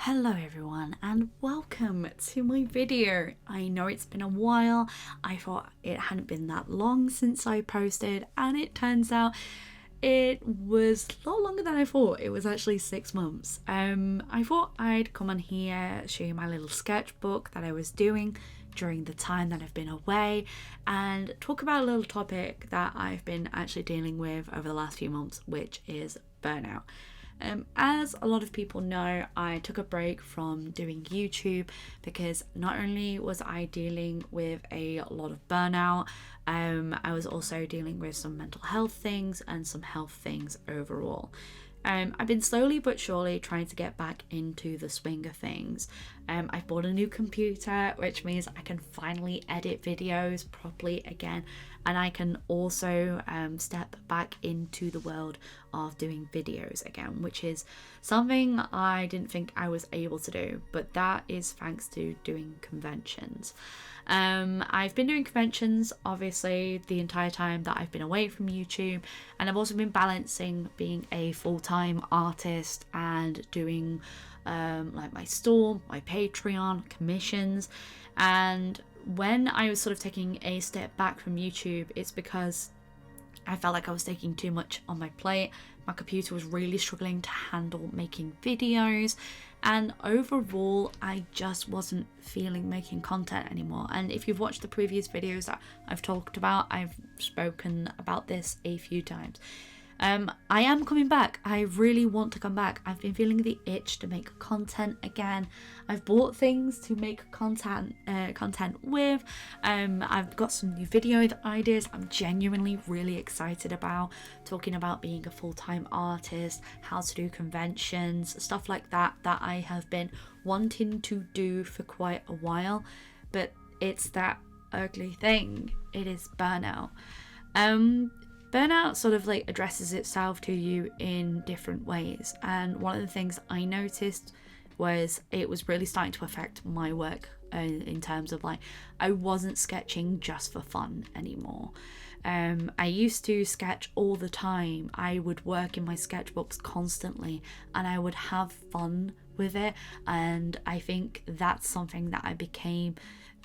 Hello everyone and welcome to my video. I know it's been a while. I thought it hadn't been that long since I posted, and it turns out it was a lot longer than I thought. It was actually 6 months. I thought I'd come on here, show you my little sketchbook that I was doing during the time that I've been away, and talk about a little topic that I've been actually dealing with over the last few months, which is burnout. As a lot of people know, I took a break from doing YouTube because not only was I dealing with a lot of burnout, I was also dealing with some mental health things and some health things overall. I've been slowly but surely trying to get back into the swing of things. I've bought a new computer, which means I can finally edit videos properly again, and I can also step back into the world of doing videos again, which is something I didn't think I was able to do, but that is thanks to doing conventions. I've been doing conventions obviously the entire time that I've been away from YouTube, and I've also been balancing being a full-time artist and doing like my store, my Patreon, commissions. And when I was sort of taking a step back from YouTube, it's because I felt like I was taking too much on my plate. My computer was really struggling to handle making videos, and overall I just wasn't feeling making content anymore. And if you've watched the previous videos that I've talked about, I've spoken about this a few times. I am coming back. I really want to come back. I've been feeling the itch to make content again. I've bought things to make content with. I've got some new video ideas I'm genuinely really excited about, talking about being a full-time artist, how to do conventions, stuff like that I have been wanting to do for quite a while. But it's that ugly thing. It is burnout. Burnout sort of like addresses itself to you in different ways, and one of the things I noticed was it was really starting to affect my work in terms of like I wasn't sketching just for fun anymore. I used to sketch all the time. I would work in my sketchbooks constantly and I would have fun with it, and I think that's something that I became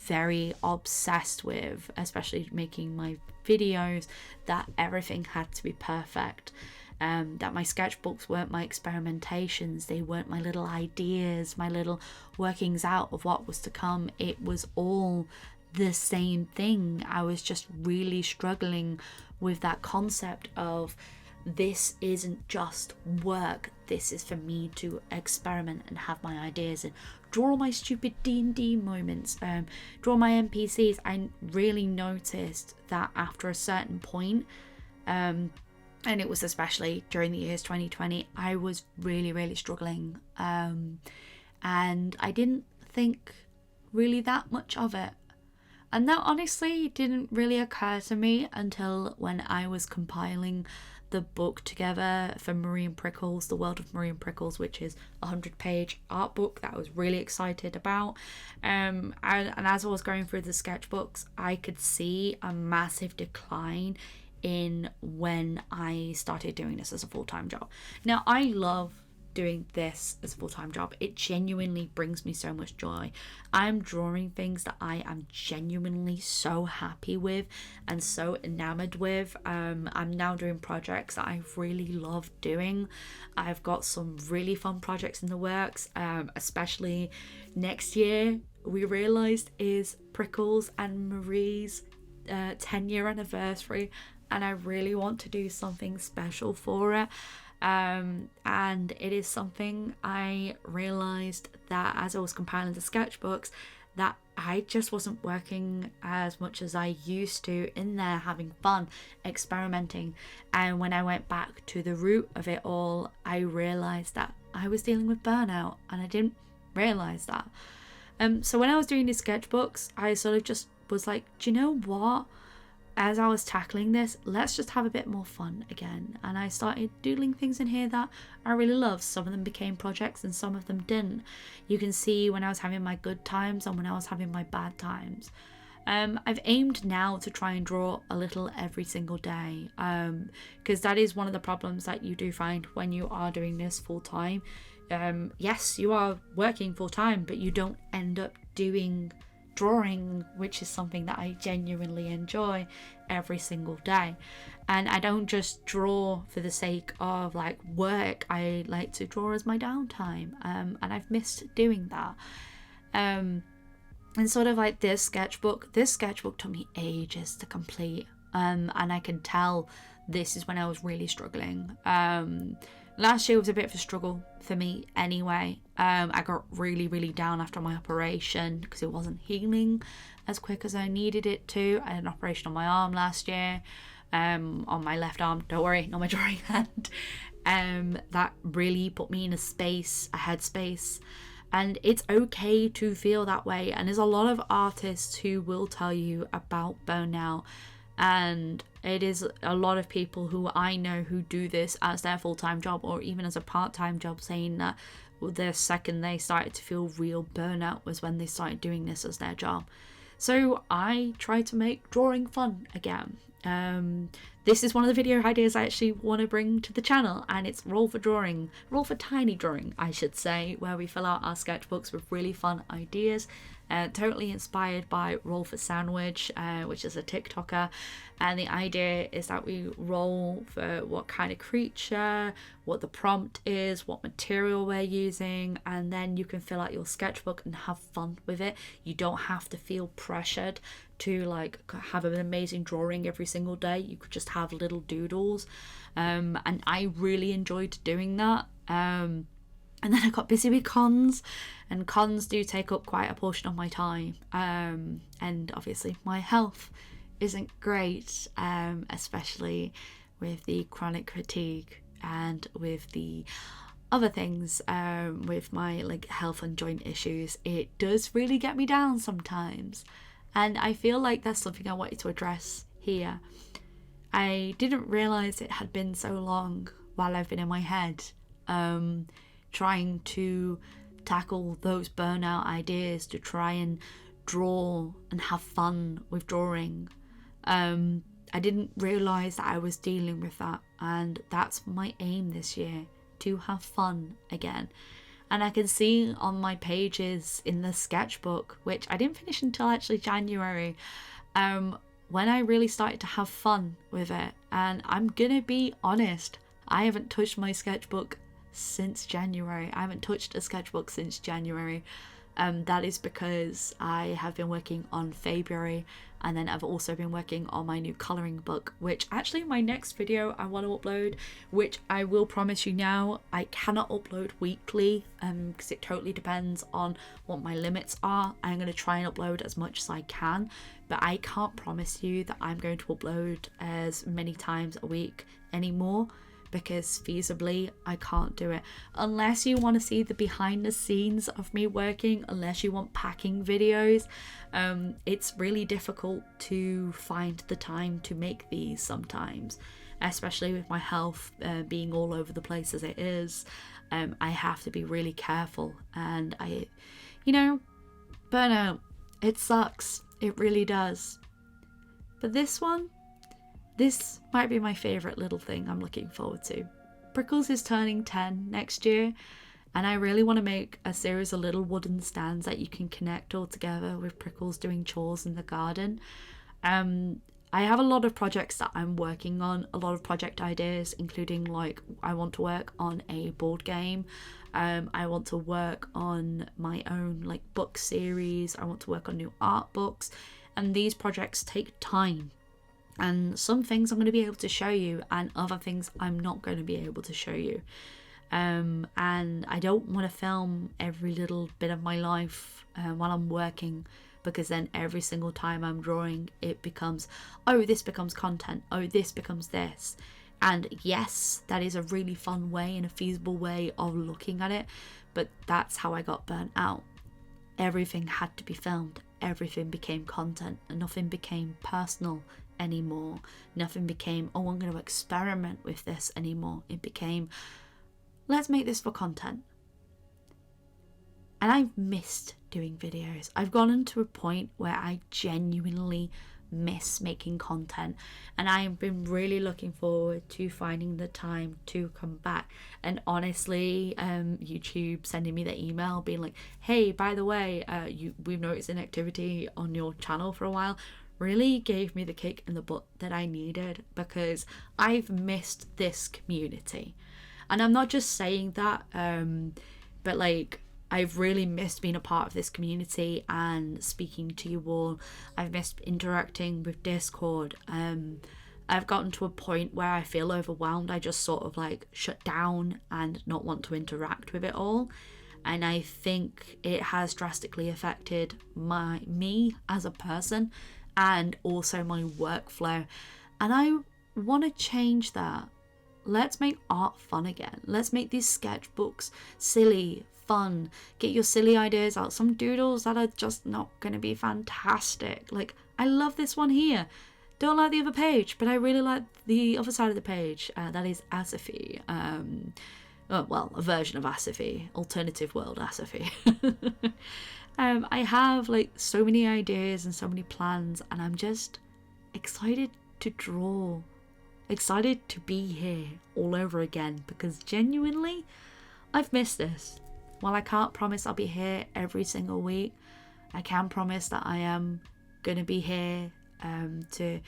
very obsessed with, especially making my videos, that everything had to be perfect, that my sketchbooks weren't my experimentations, they weren't my little ideas, my little workings out of what was to come. It was all the same thing. I was just really struggling with that concept of this isn't just work, this is for me to experiment and have my ideas and draw my stupid D&D moments, draw my NPCs. I really noticed that after a certain point, and it was especially during the years 2020, I was really struggling, and I didn't think really that much of it. And that honestly didn't really occur to me until when I was compiling the book together for Marie and Prickles, The World of Marie and Prickles, which is a 100-page art book that I was really excited about. And as I was going through the sketchbooks, I could see a massive decline in when I started doing this as a full-time job. Now, I love doing this as a full-time job. It genuinely brings me so much joy. I'm drawing things that I am genuinely so happy with and so enamored with. I'm now doing projects that I really love doing. I've got some really fun projects in the works, especially next year we realized is Prickles and Marie's 10-year anniversary, and I really want to do something special for it. And it is something I realized that as I was compiling the sketchbooks, that I just wasn't working as much as I used to in there, having fun, experimenting. And when I went back to the root of it all, I realized that I was dealing with burnout, and I didn't realize that. So when I was doing these sketchbooks, I sort of just was like, do you know what? As I was tackling this, let's just have a bit more fun again. And I started doodling things in here that I really love. Some of them became projects and some of them didn't. You can see when I was having my good times and when I was having my bad times. I've aimed now to try and draw a little every single day, because that is one of the problems that you do find when you are doing this full time. yes, you are working full time, but you don't end up doing drawing, which is something that I genuinely enjoy every single day. And I don't just draw for the sake of like work. I like to draw as my downtime, and I've missed doing that. And sort of like this sketchbook took me ages to complete, and I can tell this is when I was really struggling. Last year was a bit of a struggle for me anyway. I got really down after my operation because it wasn't healing as quick as I needed it to. I had an operation on my arm last year, on my left arm, don't worry, not my drawing hand. That really put me in a headspace. And it's okay to feel that way. And there's a lot of artists who will tell you about burnout. And it is a lot of people who I know who do this as their full-time job or even as a part-time job, saying that the second they started to feel real burnout was when they started doing this as their job. So I try to make drawing fun again. This is one of the video ideas I actually want to bring to the channel, and it's roll for tiny drawing, I should say, where we fill out our sketchbooks with really fun ideas. Totally inspired by Roll for Sandwich, which is a TikToker, and the idea is that we roll for what kind of creature, what the prompt is, what material we're using, and then you can fill out your sketchbook and have fun with it. You don't have to feel pressured to like have an amazing drawing every single day. You could just have little doodles, and I really enjoyed doing that. And then I got busy with cons, and cons do take up quite a portion of my time, and obviously my health isn't great, especially with the chronic fatigue and with the other things, with my like health and joint issues. It does really get me down sometimes, and I feel like that's something I wanted to address here. I didn't realize it had been so long while I've been in my head, trying to tackle those burnout ideas, to try and draw and have fun with drawing. I didn't realise that I was dealing with that, and that's my aim this year, to have fun again. And I can see on my pages in the sketchbook, which I didn't finish until actually January, when I really started to have fun with it. And I'm gonna be honest, I haven't touched my sketchbook since January. I haven't touched a sketchbook since January. That is because I have been working on February, and then I've also been working on my new colouring book, which actually my next video I want to upload, which I will promise you now, I cannot upload weekly, because it totally depends on what my limits are. I'm going to try and upload as much as I can, but I can't promise you that I'm going to upload as many times a week anymore, because feasibly I can't do it. Unless you want to see the behind the scenes of me working, unless you want packing videos, it's really difficult to find the time to make these sometimes, especially with my health being all over the place as it is. I have to be really careful, and burnout, it sucks, it really does. But this might be my favourite little thing I'm looking forward to. Prickles is turning 10 next year, and I really want to make a series of little wooden stands that you can connect all together with Prickles doing chores in the garden. I have a lot of projects that I'm working on, a lot of project ideas, including like I want to work on a board game. I want to work on my own like book series. I want to work on new art books, and these projects take time. And some things I'm going to be able to show you, and other things I'm not going to be able to show you. And I don't want to film every little bit of my life while I'm working, because then every single time I'm drawing, it becomes, oh, this becomes content. Oh, this becomes this. And yes, that is a really fun way and a feasible way of looking at it, but that's how I got burnt out. Everything had to be filmed. Everything became content, and nothing became personal anymore. Nothing became, oh, I'm going to experiment with this anymore. It became, let's make this for content. And I've missed doing videos. I've gotten to a point where I genuinely miss making content, and I've been really looking forward to finding the time to come back. And honestly, YouTube sending me the email being like, hey, by the way, we've noticed an activity on your channel for a while, really gave me the kick in the butt that I needed, because I've missed this community. And I'm not just saying that, but like, I've really missed being a part of this community and speaking to you all. I've missed interacting with Discord. I've gotten to a point where I feel overwhelmed. I just sort of like shut down and not want to interact with it all. And I think it has drastically affected me as a person, and also my workflow. And I want to change that. Let's make art fun again. Let's make these sketchbooks silly, fun. Get your silly ideas out. Some doodles that are just not going to be fantastic. Like, I love this one here. Don't like the other page, but I really like the other side of the page. That is Asophy. Well, a version of Asophy. Alternative world Asophy. I have like so many ideas and so many plans, and I'm just excited to draw. Excited to be here all over again, because genuinely, I've missed this. While I can't promise I'll be here every single week, I can promise that I am going to be here to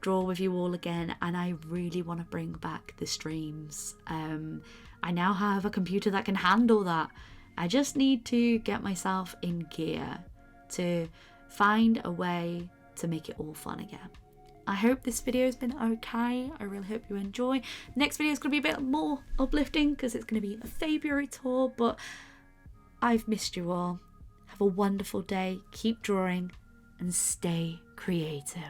draw with you all again, and I really want to bring back the streams. I now have a computer that can handle that. I just need to get myself in gear to find a way to make it all fun again. I hope this video has been okay. I really hope you enjoy. Next video is going to be a bit more uplifting because it's going to be a February tour, but I've missed you all. Have a wonderful day. Keep drawing and stay creative.